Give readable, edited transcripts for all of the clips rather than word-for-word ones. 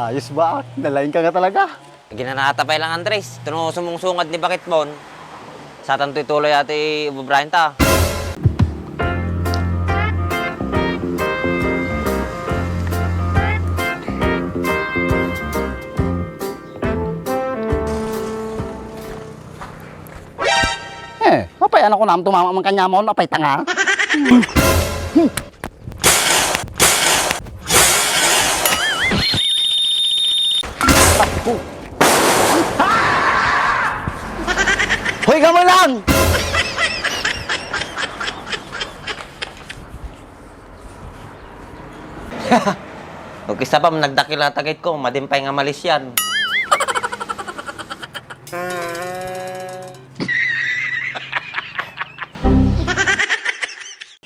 Ayos ba? Nalain ka nga talaga. Ginanatapay lang Andres. Ito sumungsungad ni Bakitbon. Sa tanto'y tuloy ati Brian ta. Apay anak ko naman tumama mang kanya mo, apay tanga. Hoy, ka mo lang! Huwag isa pa, nagdakila tagit ko. Madimpay nga malis yan.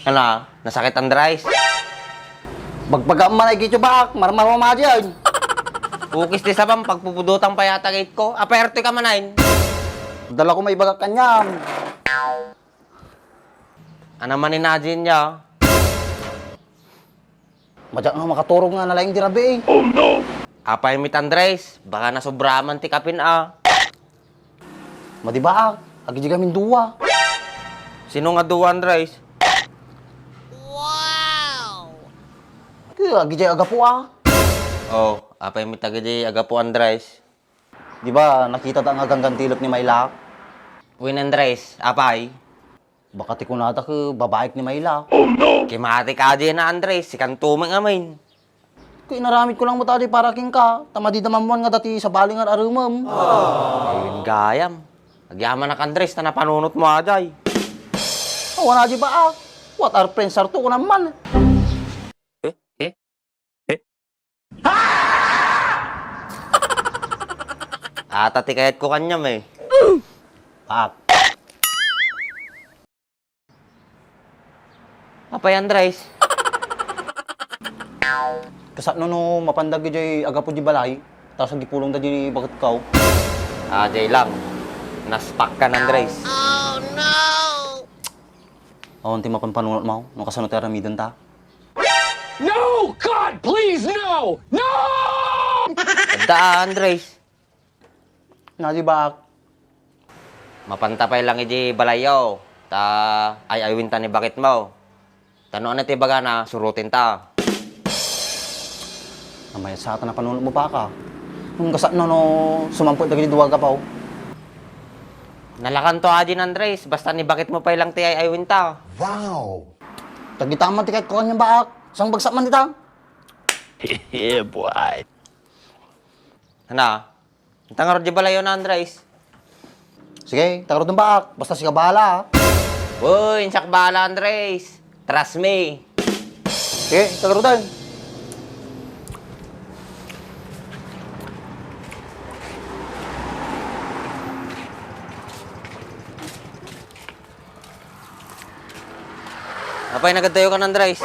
Ano? Nasakit ang dries? Bagbaga man ay gito bak, marmarama dyan. Ukis di sabang pagpupudutang pa yata gate ko. Aperte ka manayin. Dala ko may bagak kanyam. Ano man inadin niya? Madyak nga makaturog nga nalaing dirabi eh. Oh no! Apay mit Andres. Baka nasobraman ti kapin Madibaak, agi di kami duwa. Sino nga duwa Andres? Kaya agi di aga po Oh, apay mit agadi aga po Andres. Di ba nakita ta nga ganggantilot ni Maylak? Win Andres, apay. Baka ti kunata ke babaik ni Maylak. Kimati ka di na Andres. Sikan tumang amain. Kaya naramit ko lang mo tadi para king ka. Tamadi damamuan nga dati sa balingan arumam. Ayun gayam. Agyaman na Andres na napanunot mo aday. Wala di ba What are friends are to ko naman. Atati kayat ko kanyam eh. Pak. Apay Andres. Kasat no mapandag di aga po di balay. Tapos ang gipulong da di bakit kaw. Jay lang. Naspak ka Andres. Awan ti mapanpanunot mo. Nung kasanot yung ramidan ta. No! God, please, no! No! Ada Andres. Nadi ba? Mapantapay lang iji balayaw. Ta ay aywin ta ni bakit mo. Tanoan na ti baga na surutin ta. Namaya sa ata na panunot mo pa ka. Nung kasat no sumampot dagiti duwaga pa. Nalakan to adin Andres. Basta ni bakit mo pa ilang ti ay aywin ta. Tagitaman ti kahit ko kanyang baak. Sang bagsak man dita. Yeah, boy. Hana? Tangar di balayaw na Andres. Sige, tagarod ng baak. Basta siya bahala. Uy, insak bala Andres. Trust me. Sige, tagarod din. Apay nagadayo ka Andres.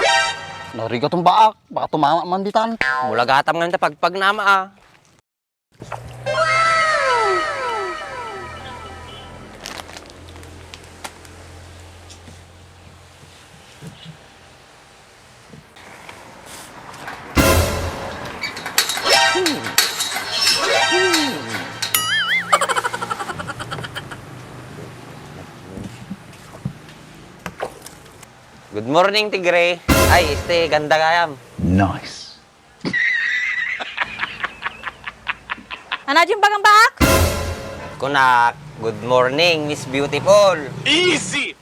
Nariga tong baak. Baka tumama man ditan. Mula gatam nga nita pagpag nama Good morning, Tigre. Ay, ganda gayam. Nice. Anadyo yung bagang baak? Kunak, good morning, Miss Beautiful. Easy!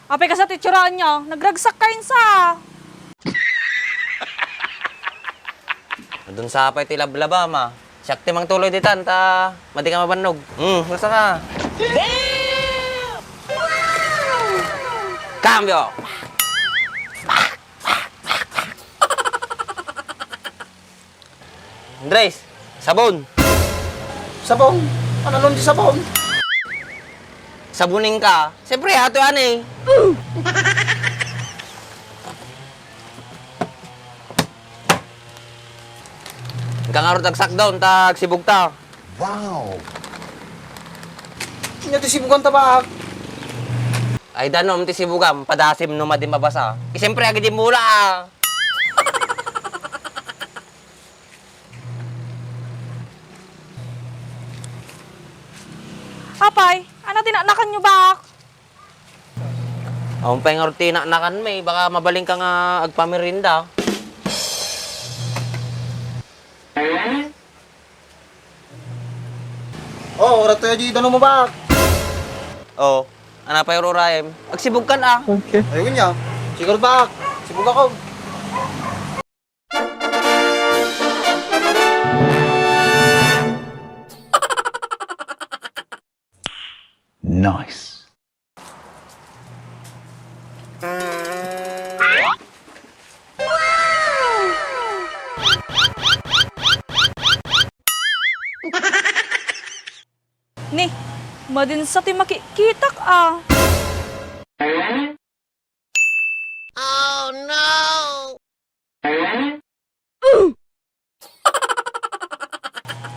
Apay ka sa titsuraan nyo, nagragsak kain sa. Doon sa apay tilablaba, ma. Siyak timang tuloy ditan, ta. Madi ka mabanog. Gusto ka. Cambio! Andres, sabon. Sabong. Ano nun di sabong? Sabuning ka. Siyempre, hato yan eh. Kangarot agsak down, tag sibog ta. Nya ti sibugan ta baak. Ay danom ti sibugam, padasim no madi mabasa. Siyempre, agad di mula tinapay. Ano tinanakan nyo bak? Ang nga rutina na kan may, baka mabaling ka nga agpamirinda. Oh, oras tayo di mo ba? Oh, ano pa yung rurayem? Agsibog ka na. Ayun niya. Siguro ba? Sibog ako. Nice. Ni, madin sa ti makikitak ah.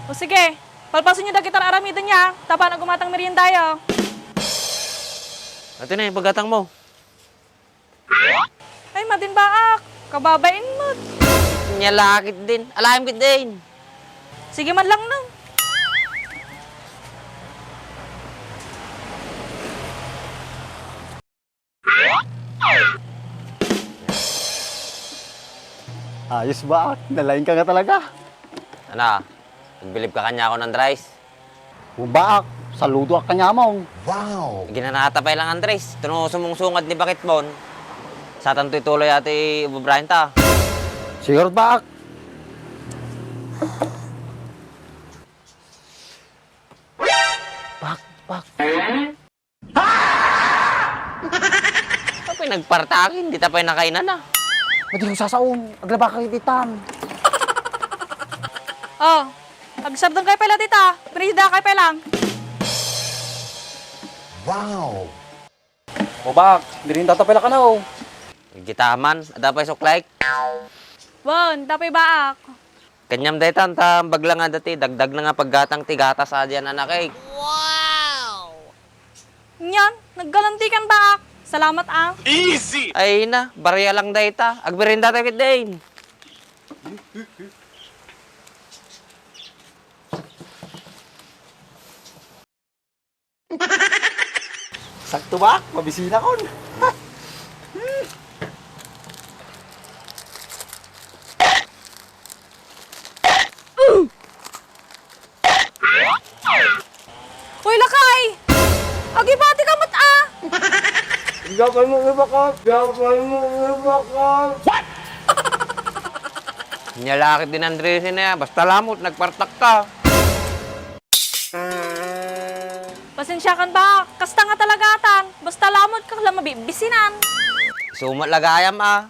O sige, palpasin nyo da kita aramidan niya. Tapa na gumatang meriendayo. Ito na yung paggatang mo. Ay, madin baak. Kababain mo. Nyalakit din. Alayam kit din. Sige man lang nang. Ayos ba? Nalain ka nga talaga. Ano? Nagbilib ka kanya ako ng rice. Ba? Saludo ka kanya mo. Ginanatapay lang Andres. Ito sumungsungad ni Bakit Mon. Sa tanto ituloy ati ibubrahin ta. Siguro ba? Bak. Tapos nagpartakin, di tapay nakainan na. Madi ko sasaong. Aglaba ka kititan. Oh, agsabdong kay pala tita. Pinida kay pelang. O bak, di rin tatapela ka na oh. Gitaman, ada pa suklay. Bon, tapay baak. Kanyam daytan ta baglang nga dati dagdag na nga paggatang tigata sa diyan anak eh. Nyan, naggalantikan baak. Salamat ah. Easy. Ay na, barya lang dayta. Agbirinda tayo kit din. Sakto ba? Mabisina kon. Uy, lakay! Agibati ka mat ah! Gapay mo ibakot. Nyalakit din Andres na yan. Basta lamot, nagpartak ka. Pasensya kan ba? Kasta nga talagatan. Basta lamot ka lang mabibisinan. Sumat lagayam ah.